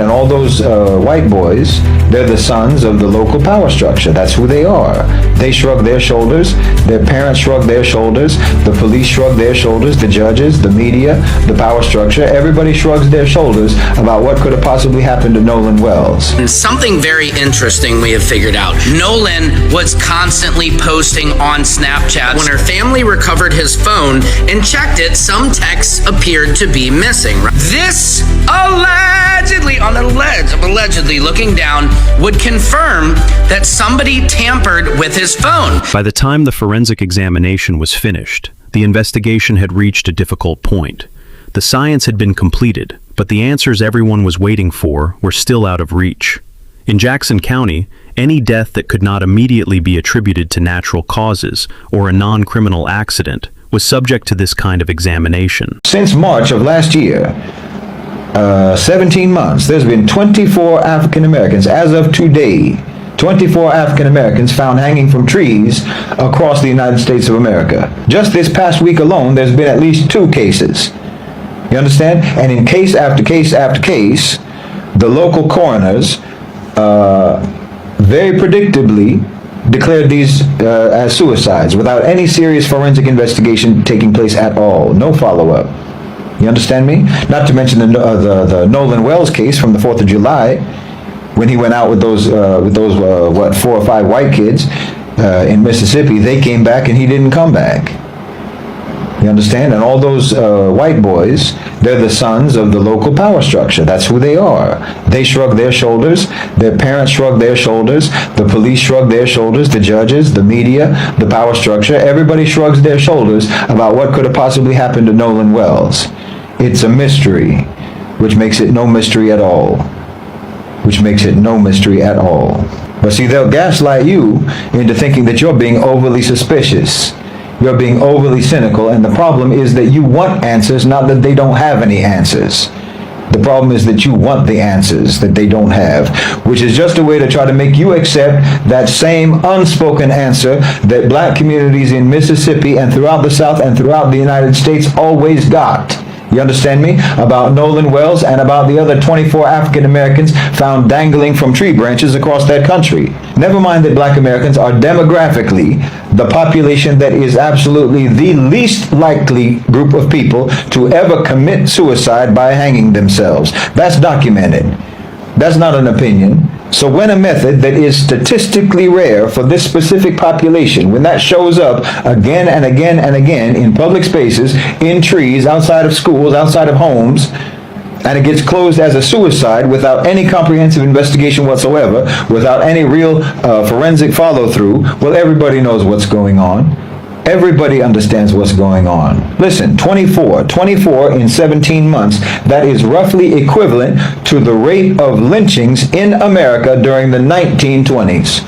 And all those white boys, they're the sons of the local power structure. That's who they are. They shrug their shoulders. Their parents shrug their shoulders. The police shrug their shoulders. The judges, the media, the power structure. Everybody shrugs their shoulders about what could have possibly happened to Nolan Wells. And something very interesting we have figured out. Nolan was constantly posting on Snapchat. When her family recovered his phone and checked it, some texts appeared to be missing. This allegedly looking down would confirm that somebody tampered with his phone. By the time the forensic examination was finished, the investigation had reached a difficult point. The science had been completed, but the answers everyone was waiting for were still out of reach. In Jackson County, any death that could not immediately be attributed to natural causes or a non-criminal accident was subject to this kind of examination. Since March of last year, 17 months, there's been 24 African Americans, as of today, 24 African Americans found hanging from trees across the United States of America. Just this past week alone, there's been at least 2 cases. You understand? And in case after case after case, the local coroners very predictably declared these as suicides without any serious forensic investigation taking place at all. No follow-up. You understand me? Not to mention the Nolan Wells case from the 4th of July, when he went out with those 4 or 5 white kids in Mississippi. They came back and he didn't come back. You understand? And all those white boys, they're the sons of the local power structure. That's who they are. They shrug their shoulders. Their parents shrug their shoulders. The police shrug their shoulders. The judges, the media, the power structure. Everybody shrugs their shoulders about what could have possibly happened to Nolan Wells. It's a mystery, which makes it no mystery at all. Which makes it no mystery at all. But see, they'll gaslight you into thinking that you're being overly suspicious. You're being overly cynical, and the problem is that you want answers, not that they don't have any answers. The problem is that you want the answers that they don't have, which is just a way to try to make you accept that same unspoken answer that black communities in Mississippi and throughout the South and throughout the United States always got. You understand me? About Nolan Wells and about the other 24 African Americans found dangling from tree branches across that country. Never mind that black Americans are demographically the population that is absolutely the least likely group of people to ever commit suicide by hanging themselves. That's documented. That's not an opinion. So when a method that is statistically rare for this specific population, when that shows up again and again and again in public spaces, in trees, outside of schools, outside of homes, and it gets closed as a suicide without any comprehensive investigation whatsoever, without any real forensic follow-through, well, everybody knows what's going on. Everybody understands what's going on. Listen, 24 in 17 months, that is roughly equivalent to the rate of lynchings in America during the 1920s.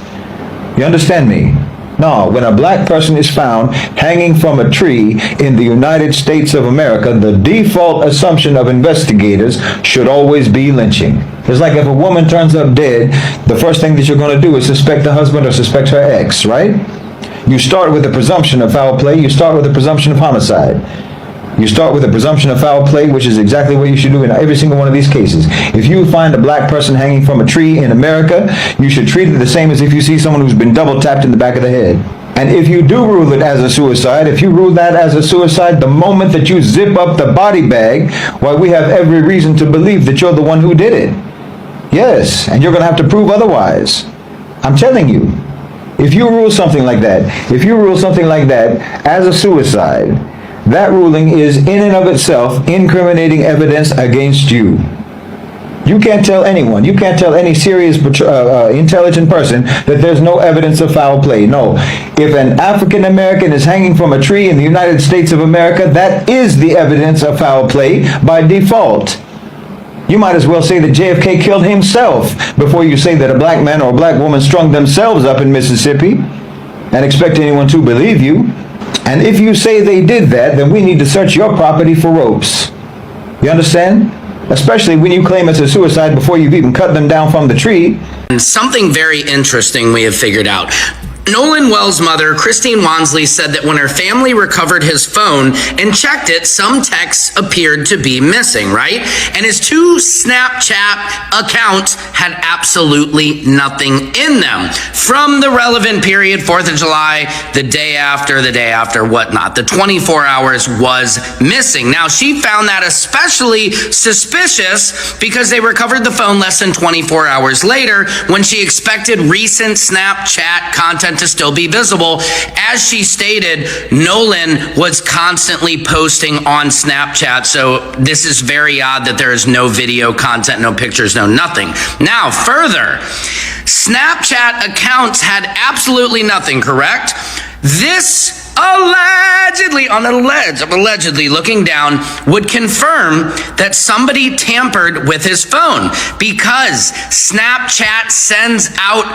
You understand me? No, when a black person is found hanging from a tree in the United States of America, the default assumption of investigators should always be lynching. It's like if a woman turns up dead, the first thing that you're going to do is suspect the husband or suspect her ex, right? You start with the presumption of foul play. You start with the presumption of homicide. You start with the presumption of foul play, which is exactly what you should do in every single one of these cases. If you find a black person hanging from a tree in America, you should treat it the same as if you see someone who's been double tapped in the back of the head. And if you do rule it as a suicide, if you rule that as a suicide, the moment that you zip up the body bag, why, we have every reason to believe that you're the one who did it. Yes, and you're going to have to prove otherwise. I'm telling you. If you rule something like that, as a suicide, that ruling is in and of itself incriminating evidence against you. You can't tell anyone, you can't tell any serious intelligent person that there's no evidence of foul play. No. If an African American is hanging from a tree in the United States of America, that is the evidence of foul play by default. You might as well say that JFK killed himself before you say that a black man or a black woman strung themselves up in Mississippi and expect anyone to believe you. And if you say they did that, then we need to search your property for ropes. You understand? Especially when you claim it's a suicide before you've even cut them down from the tree. And something very interesting we have figured out. Nolan Wells' mother, Christine Wansley, said that when her family recovered his phone and checked it, some texts appeared to be missing, right? And his 2 Snapchat accounts had absolutely nothing in them from the relevant period, 4th of July, the day after, whatnot. The 24 hours was missing. Now, she found that especially suspicious because they recovered the phone less than 24 hours later when she expected recent Snapchat content to still be visible. As she stated, Nolan was constantly posting on Snapchat, so this is very odd that there is no video content, no pictures, no nothing. Now, further, Snapchat accounts had absolutely nothing, correct? This allegedly, on a ledge of allegedly looking down, would confirm that somebody tampered with his phone because Snapchat sends out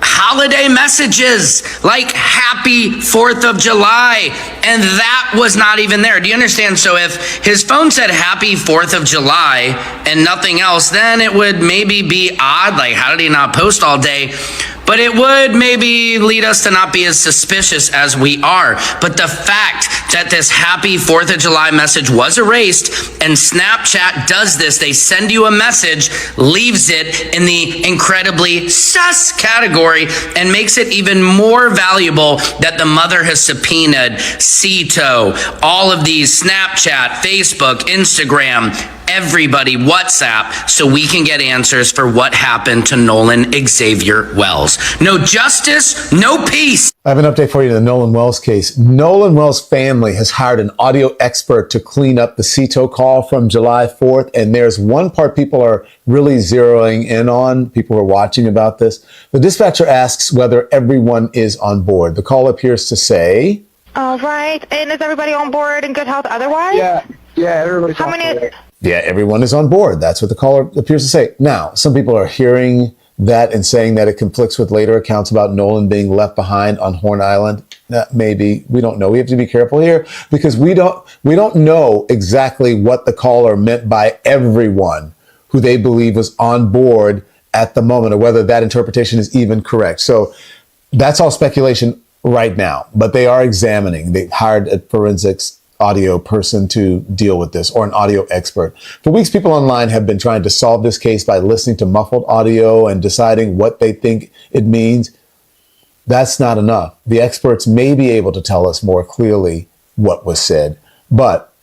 holiday messages like happy 4th of July, and that was not even there. Do you understand? So if his phone said happy 4th of July and nothing else, then it would maybe be odd, like how did he not post all day? But it would maybe lead us to not be as suspicious as we are. But the fact that this happy 4th of July message was erased, and Snapchat does this, they send you a message, leaves it in the incredibly sus category, and makes it even more valuable that the mother has subpoenaed Cito, all of these Snapchat, Facebook, Instagram, everybody, WhatsApp, so we can get answers for what happened to Nolan Xavier Wells. No justice, no peace. I have an update for you in the Nolan Wells case. Nolan Wells' family has hired an audio expert to clean up the Cito call from July 4th. And there's one part people are really zeroing in on, people who are watching about this. The dispatcher asks whether everyone is on board. The call appears to say, all right. And is everybody on board in good health otherwise? Yeah, everybody's on board. Yeah, everyone is on board. That's what the caller appears to say. Now, some people are hearing that and saying that it conflicts with later accounts about Nolan being left behind on Horn Island. Maybe, we don't know. We have to be careful here because we don't know exactly what the caller meant by everyone who they believe was on board at the moment, or whether that interpretation is even correct. So that's all speculation right now, but they are examining. They hired a forensics audio person to deal with this, or an audio expert. For weeks, people online have been trying to solve this case by listening to muffled audio and deciding what they think it means. That's not enough. The experts may be able to tell us more clearly what was said, but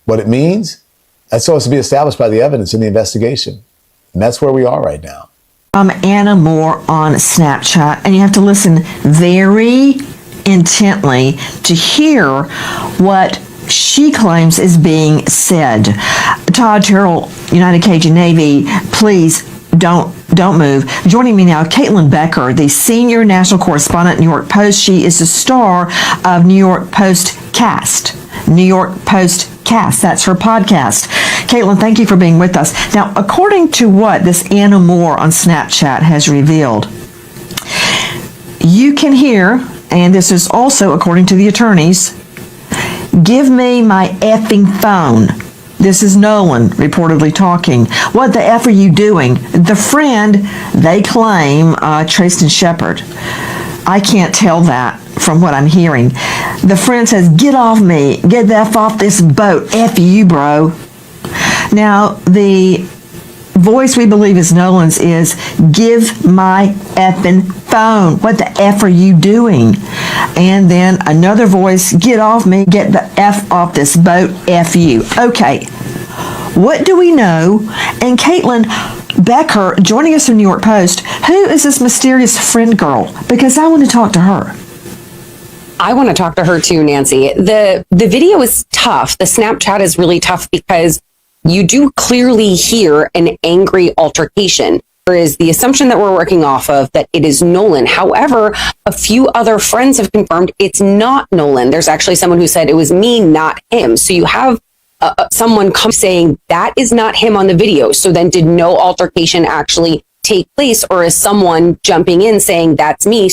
what it means, that's supposed to be established by the evidence in the investigation. And that's where we are right now. I'm Anna Moore on Snapchat, and you have to listen very intently to hear what she claims is being said. Todd Terrell, United Cajun Navy, please don't move. Joining me now, Caitlin Becker, the senior national correspondent at New York Post. She is the star of New York Post Cast. New York Post Cast, that's her podcast. Caitlin, thank you for being with us. Now, according to what this Anna Moore on Snapchat has revealed, you can hear, and this is also according to the attorneys, give me my effing phone. This is Nolan reportedly talking. What the F are you doing? The friend, they claim, Tristan Shepard. I can't tell that from what I'm hearing. The friend says, get off me. Get the F off this boat. F you, bro. Now, the voice we believe is Nolan's is, give my effing phone. What the F are you doing? And then another voice, get off me, get the F off this boat, F you. Okay, what do we know? And Caitlin Becker, joining us from New York Post, who is this mysterious friend girl? Because I want to talk to her. I want to talk to her too, Nancy. The video is tough. The Snapchat is really tough because you do clearly hear an angry altercation. There is the assumption that we're working off of that it is Nolan. However, a few other friends have confirmed it's not Nolan. There's actually someone who said it was me, not him. So you have someone come saying that is not him on the video. So then did no altercation actually take place, or is someone jumping in saying that's me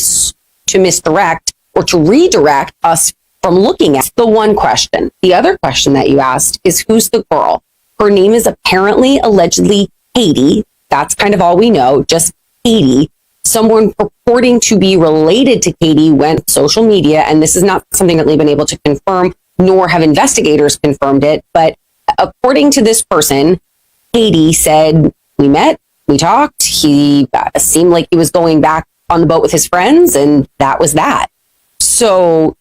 to misdirect or to redirect us from looking at the one question? The other question that you asked is, who's the girl? Her name is apparently, allegedly, Katie. That's kind of all we know, just Katie. someone purporting to be related to Katie went on social media, and this is not something that we've been able to confirm, nor have investigators confirmed it, but according to this person, Katie said, we met, we talked, he seemed like he was going back on the boat with his friends, and that was that. So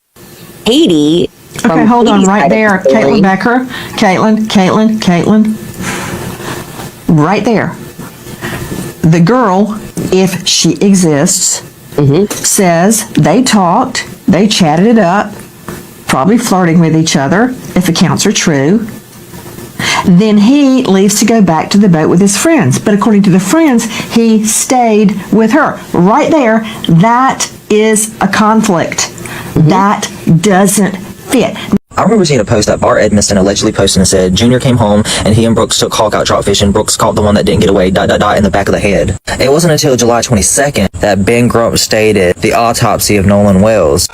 Katie... Okay, hold on right there. Caitlin Becker. Caitlin. Right there. The girl, if she exists, says they talked, they chatted it up, probably flirting with each other, if accounts are true. Then he leaves to go back to the boat with his friends. But according to the friends, he stayed with her. Right there, that is a conflict. That doesn't fit. I remember seeing a post that Bart Edmiston allegedly posted and said, Junior came home and he and Brooks took Hawk out trout fishing. Brooks caught the one that didn't get away, in the back of the head. It wasn't until July 22nd that Ben Crump stated the autopsy of Nolan Wells.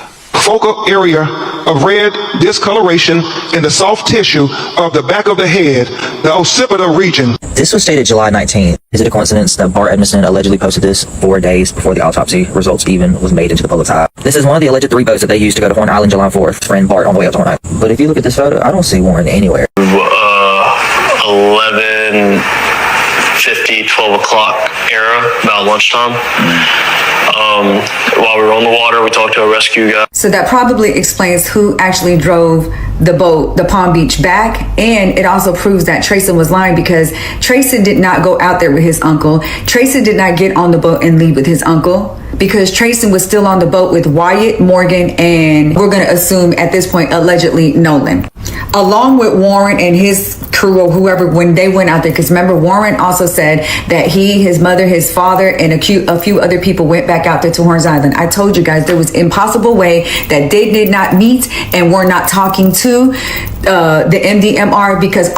Focal area of red discoloration in the soft tissue of the back of the head, the occipital region. This was stated July 19th. Is it a coincidence that Bart Edmiston allegedly posted this 4 days before the autopsy results even was made into the public's eye? This is one of the alleged 3 boats that they used to go to Horn Island July 4th. Friend Bart on the way up to Horn Island. But if you look at this photo, I don't see Warren anywhere. 11:50, 12 o'clock era, about lunchtime. While we were on the water, we talked to a rescue guy. So that probably explains who actually drove the boat, the Palm Beach back. And it also proves that Trayson was lying, because Trayson did not go out there with his uncle. Trayson did not get on the boat and leave with his uncle, because Trayson was still on the boat with Wyatt, Morgan, and we're going to assume at this point, allegedly Nolan. Along with Warren and his crew or whoever, when they went out there, because remember, Warren also said that he, his mother, his father, and a few other people went back out there to Horns Island. I told you guys there was impossible way that they did not meet and were not talking to the MDMR, because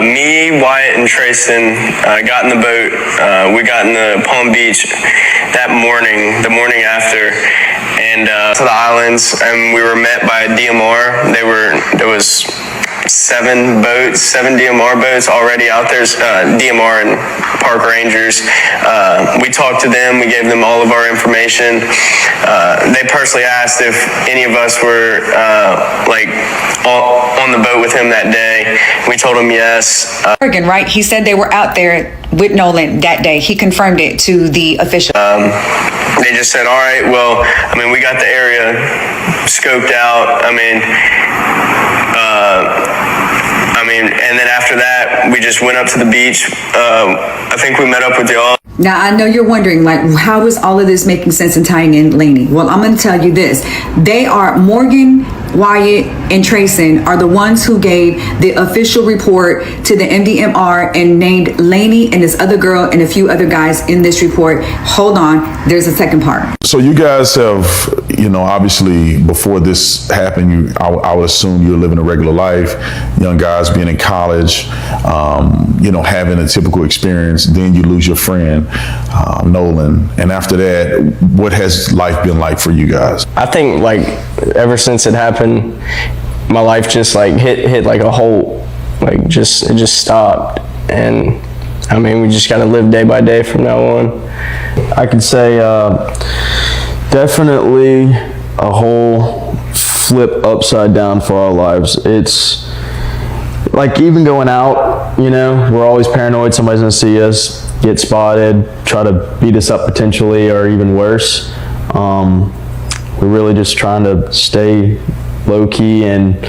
me, Wyatt, and Trayson got in the boat. We got in the Palm Beach that morning, the morning after, and to the islands, and we were met by DMR. There was 7 DMR boats already out there, DMR and park rangers. We talked to them, we gave them all of our information. They personally asked if any of us were on the boat with him that day. We told them yes. Morgan, right? He said they were out there with Nolan that day. He confirmed it to the official. They just said, all right, well, I mean, we got the area scoped out. And then after that, we just went up to the beach. I think we met up with y'all. Now, I know you're wondering, like, how is all of this making sense and tying in Laney? Well, I'm going to tell you this. They are, Morgan, Wyatt, and Trayson are the ones who gave the official report to the MDMR and named Laney and this other girl and a few other guys in this report. Hold on, there's a second part. So you guys have, obviously before this happened, I would assume you were living a regular life, young guys being in college, having a typical experience. Then you lose your friend, Nolan. And after that, what has life been like for you guys? I think ever since it happened, my life just hit like a hole, it just stopped. And we just gotta live day by day from now on. I could say definitely a whole flip upside down for our lives. It's like even going out, we're always paranoid somebody's gonna see us, get spotted, try to beat us up potentially, or even worse. We're really just trying to stay low key and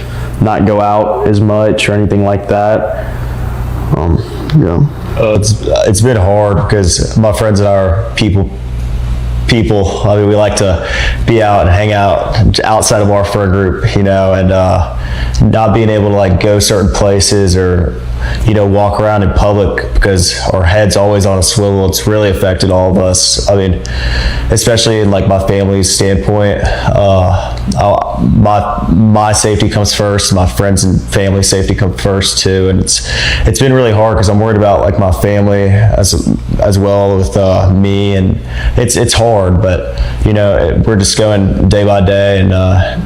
not go out as much or anything like that. It's been hard because my friends and I are people. We like to be out and hang out outside of our friend group, and not being able to go certain places or walk around in public because our head's always on a swivel. It's really affected all of us. Especially in my family's standpoint, my safety comes first. My friends and family safety come first too, and it's been really hard because I'm worried about my family as well with me, and it's hard, but we're just going day by day and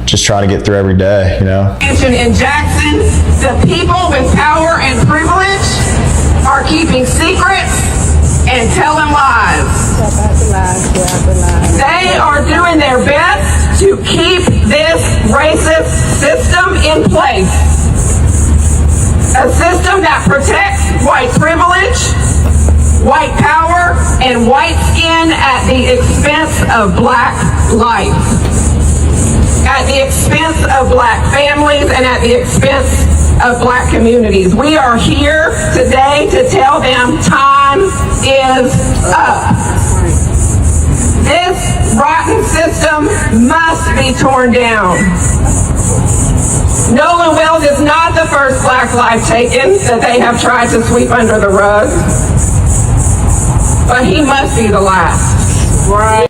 just trying to get through every day. In Jackson, the people with power and privilege are keeping secrets and telling lies. protects white privilege, white power, and white skin at the expense of black life, at the expense of black families, and at the expense of black communities. We are here today to tell them time is up. This rotten system must be torn down. Nolan Wells is not the first black life taken that they have tried to sweep under the rug, but he must be the last. Right.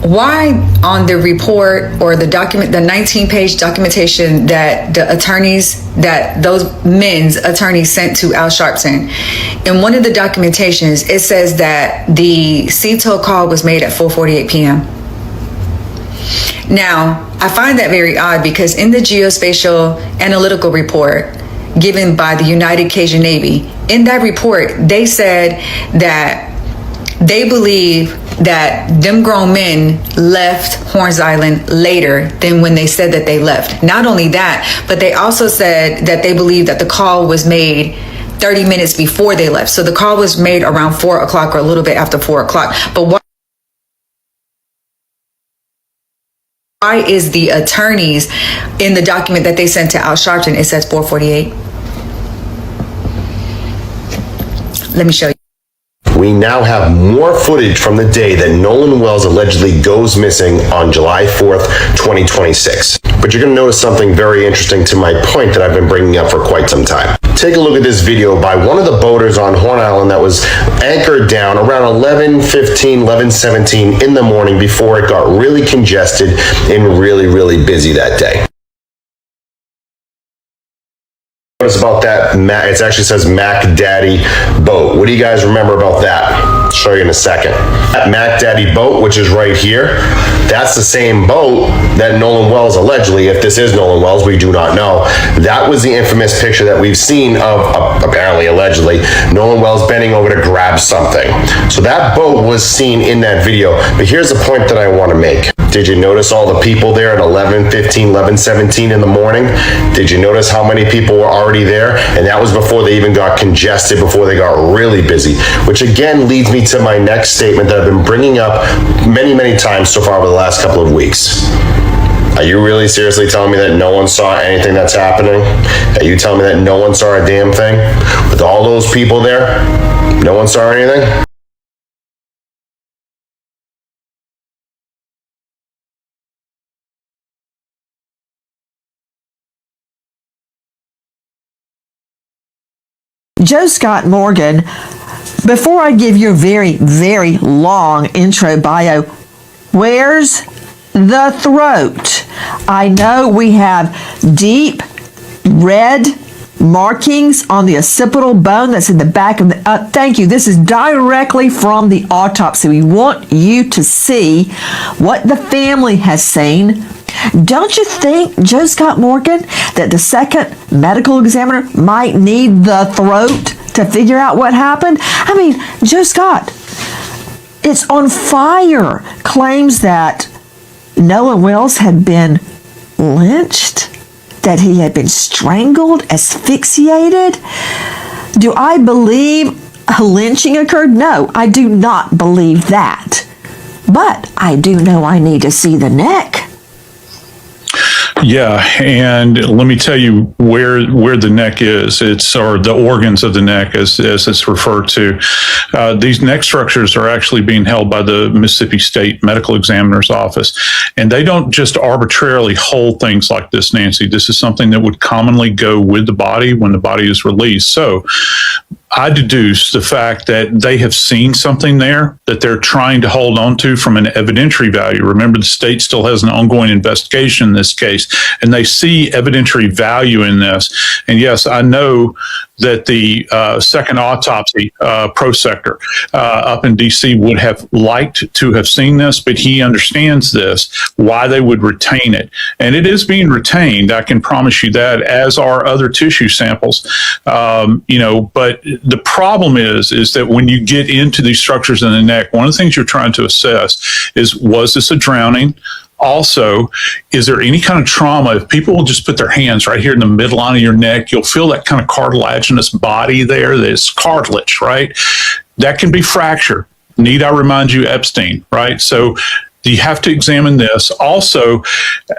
Why on the report or the document, the 19-page documentation that the attorneys, that those men's attorneys sent to Al Sharpton, in one of the documentations, it says that the CTO call was made at 4:48 p.m. Now, I find that very odd because in the Geospatial analytical report given by the United Cajun Navy, in that report, they said that they believe that them grown men left Horns Island later than when they said that they left. Not only that, but they also said that they believe that the call was made 30 minutes before they left. So the call was made around 4 o'clock or a little bit after 4 o'clock. But why is the attorneys in the document that they sent to Al Sharpton, it says 4:48? Let me show you. We now have more footage from the day that Nolan Wells allegedly goes missing on July 4th, 2026. But you're going to notice something very interesting to my point that I've been bringing up for quite some time. Take a look at this video by one of the boaters on Horn Island that was anchored down around 11:15, 11:17 in the morning before it got really congested and really busy that day. Notice about that, it actually says Mac Daddy boat. What do you guys remember about that? I'll show you in a second. That Mac Daddy boat, which is right here, that's the same boat that Nolan Wells allegedly, if this is Nolan Wells, we do not know. That was the infamous picture that we've seen of, apparently, allegedly, Nolan Wells bending over to grab something. So that boat was seen in that video. But here's the point that I want to make. Did you notice all the people there at 11:15, 11:17 in the morning? Did you notice how many people were already there? And that was before they even got congested, before they got really busy, which again leads me to my next statement that I've been bringing up many times so far over the last couple of weeks. Are you really seriously telling me that no one saw anything that's happening? Are you telling me that no one saw a damn thing? With all those people there, no one saw anything? Joe Scott Morgan, before I give you a very long intro bio, where's the throat? I know we have deep red markings on the occipital bone that's in the back of the, thank you, this is directly from the autopsy. We want you to see what the family has seen. Don't you think, Joe Scott Morgan, that the second medical examiner might need the throat to figure out what happened? I mean, Joe Scott, it's on fire, claims that Nolan Wells had been lynched, that he had been strangled, asphyxiated. Do I believe a lynching occurred? No, I do not believe that. But I do know I need to see the neck. Yeah, and let me tell you where the neck is. Or the organs of the neck, as it's referred to. These neck structures are actually being held by the Mississippi State Medical Examiner's Office, and they don't just arbitrarily hold things like this, Nancy. This is something that would commonly go with the body when the body is released. So I deduce the fact that they have seen something there that they're trying to hold on to from an evidentiary value. Remember, the state still has an ongoing investigation in this case, and they see evidentiary value in this. And yes, I know that the second autopsy prosector up in D.C. would have liked to have seen this, but he understands this, why they would retain it. And it is being retained, I can promise you that, as are other tissue samples. But the problem is that when you get into these structures in the neck, one of the things you're trying to assess is, was this a drowning? Also, is there any kind of trauma? If people will just put their hands right here in the midline of your neck, you'll feel that kind of cartilaginous body there. That's cartilage, right? That can be fracture. Need I remind you, Epstein, right? So you have to examine this. Also,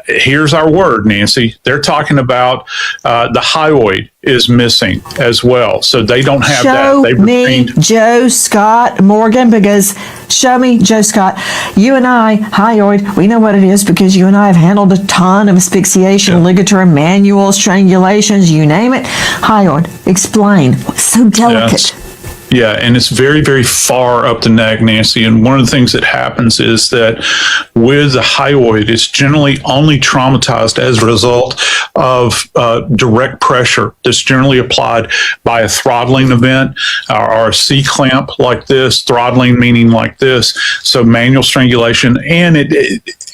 here's our word, Nancy. They're talking about the hyoid is missing as well. So they don't have that. They've retained Joe Scott Morgan, because show me Joe Scott. You and I, hyoid, we know what it is because you and I have handled a ton of asphyxiation, ligature, manual strangulations, you name it. Hyoid, explain. It's so delicate. Yes. Yeah, and it's very, very far up the neck, Nancy. And one of the things that happens is that with the hyoid, it's generally only traumatized as a result of direct pressure that's generally applied by a throttling event or a C-clamp like this, throttling meaning like this. So manual strangulation, and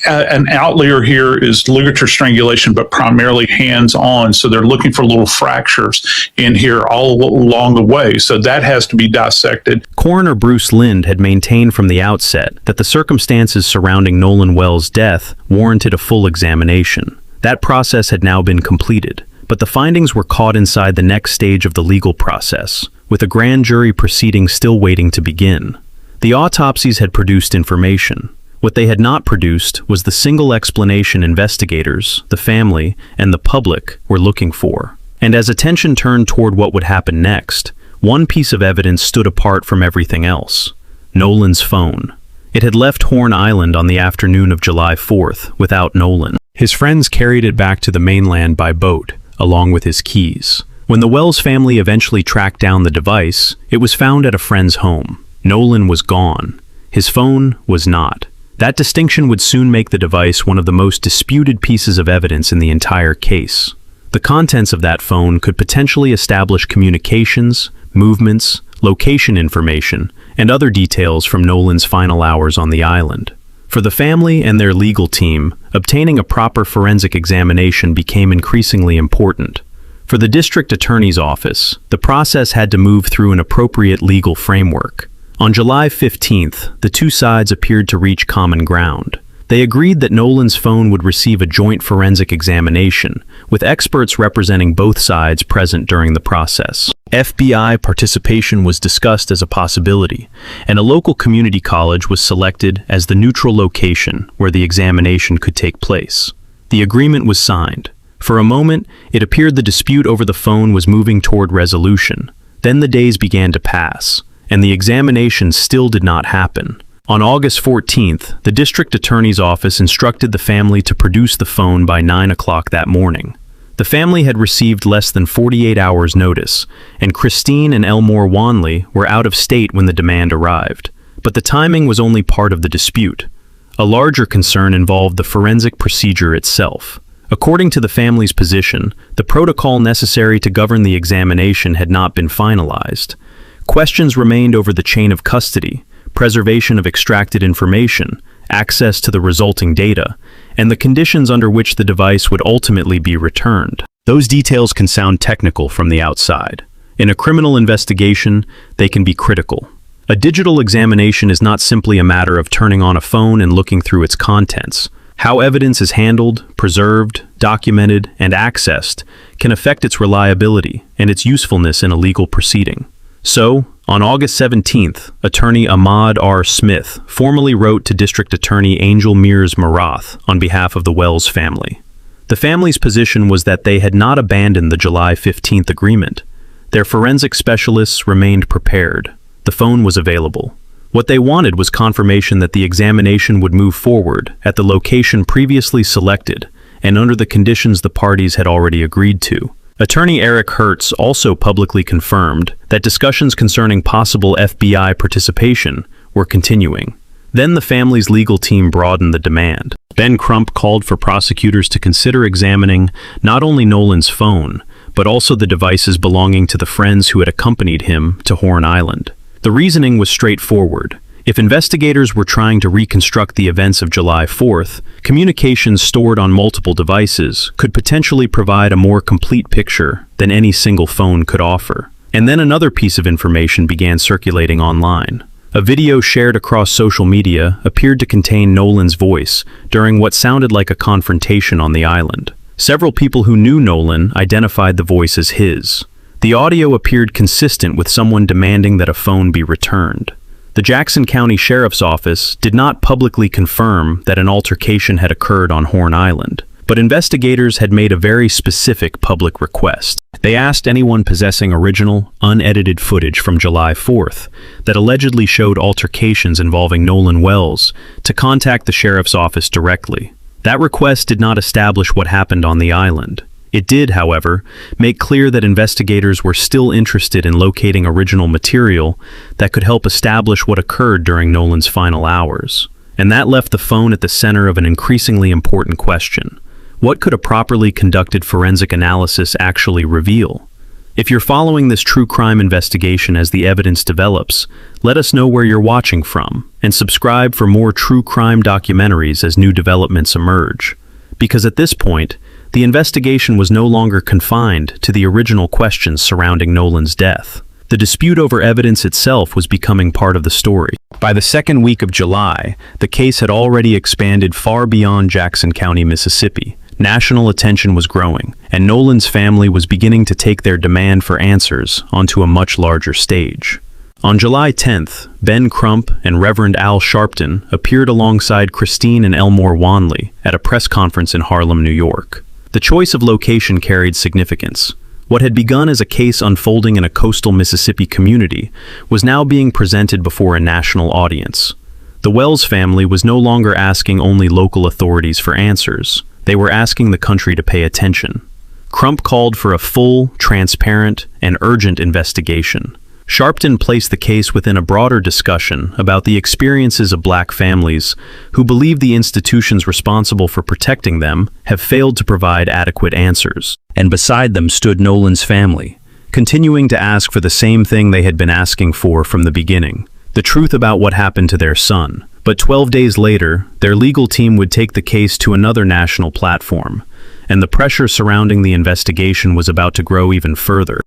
an outlier here is ligature strangulation, but primarily hands-on. So they're looking for little fractures in here all along the way. So that has to be dissected. Coroner Bruce Lind had maintained from the outset that the circumstances surrounding Nolan Wells' death warranted a full examination. That process had now been completed, but the findings were caught inside the next stage of the legal process, with a grand jury proceeding still waiting to begin. The autopsies had produced information. What they had not produced was the single explanation investigators, the family, and the public were looking for. And as attention turned toward what would happen next, one piece of evidence stood apart from everything else: Nolan's phone. It had left Horn Island on the afternoon of July 4th without Nolan. His friends carried it back to the mainland by boat, along with his keys. When the Wells family eventually tracked down the device, it was found at a friend's home. Nolan was gone. His phone was not. That distinction would soon make the device one of the most disputed pieces of evidence in the entire case. The contents of that phone could potentially establish communications, movements, location information, and other details from Nolan's final hours on the island. For the family and their legal team, obtaining a proper forensic examination became increasingly important. For the district attorney's office, the process had to move through an appropriate legal framework. On July 15th, the two sides appeared to reach common ground. They agreed that Nolan's phone would receive a joint forensic examination, with experts representing both sides present during the process. FBI participation was discussed as a possibility, and a local community college was selected as the neutral location where the examination could take place. The agreement was signed. For a moment, it appeared the dispute over the phone was moving toward resolution. Then the days began to pass, and the examination still did not happen. On August 14th, the district attorney's office instructed the family to produce the phone by 9 o'clock that morning. The family had received less than 48 hours' notice, and Christine and Elmore Wanley were out of state when the demand arrived. But the timing was only part of the dispute. A larger concern involved the forensic procedure itself. According to the family's position, the protocol necessary to govern the examination had not been finalized. Questions remained over the chain of custody, preservation of extracted information, access to the resulting data, and the conditions under which the device would ultimately be returned. Those details can sound technical from the outside. In a criminal investigation, they can be critical. A digital examination is not simply a matter of turning on a phone and looking through its contents. How evidence is handled, preserved, documented, and accessed can affect its reliability and its usefulness in a legal proceeding. So, on August 17th, attorney Ahmad R. Smith formally wrote to District Attorney Angel Mears Marath on behalf of the Wells family. The family's position was that they had not abandoned the July 15th agreement. Their forensic specialists remained prepared. The phone was available. What they wanted was confirmation that the examination would move forward at the location previously selected and under the conditions the parties had already agreed to. Attorney Eric Hertz also publicly confirmed that discussions concerning possible FBI participation were continuing. Then the family's legal team broadened the demand. Ben Crump called for prosecutors to consider examining not only Nolan's phone, but also the devices belonging to the friends who had accompanied him to Horn Island. The reasoning was straightforward. If investigators were trying to reconstruct the events of July 4th, communications stored on multiple devices could potentially provide a more complete picture than any single phone could offer. And then another piece of information began circulating online. A video shared across social media appeared to contain Nolan's voice during what sounded like a confrontation on the island. Several people who knew Nolan identified the voice as his. The audio appeared consistent with someone demanding that a phone be returned. The Jackson County Sheriff's Office did not publicly confirm that an altercation had occurred on Horn Island, but investigators had made a very specific public request. They asked anyone possessing original, unedited footage from July 4th that allegedly showed altercations involving Nolan Wells to contact the sheriff's office directly. That request did not establish what happened on the island. It did, however, make clear that investigators were still interested in locating original material that could help establish what occurred during Nolan's final hours. And that left the phone at the center of an increasingly important question. What could a properly conducted forensic analysis actually reveal? If you're following this true crime investigation as the evidence develops, let us know where you're watching from, and subscribe for more true crime documentaries as new developments emerge. Because at this point, the investigation was no longer confined to the original questions surrounding Nolan's death. The dispute over evidence itself was becoming part of the story. By the second week of July, the case had already expanded far beyond Jackson County, Mississippi. National attention was growing, and Nolan's family was beginning to take their demand for answers onto a much larger stage. On July 10th, Ben Crump and Reverend Al Sharpton appeared alongside Christine and Elmore Wanley at a press conference in Harlem, New York. The choice of location carried significance. What had begun as a case unfolding in a coastal Mississippi community was now being presented before a national audience. The Wells family was no longer asking only local authorities for answers. They were asking the country to pay attention. Crump called for a full, transparent, and urgent investigation. Sharpton placed the case within a broader discussion about the experiences of black families who believe the institutions responsible for protecting them have failed to provide adequate answers. And beside them stood Nolan's family, continuing to ask for the same thing they had been asking for from the beginning, the truth about what happened to their son. But 12 days later, their legal team would take the case to another national platform, and the pressure surrounding the investigation was about to grow even further.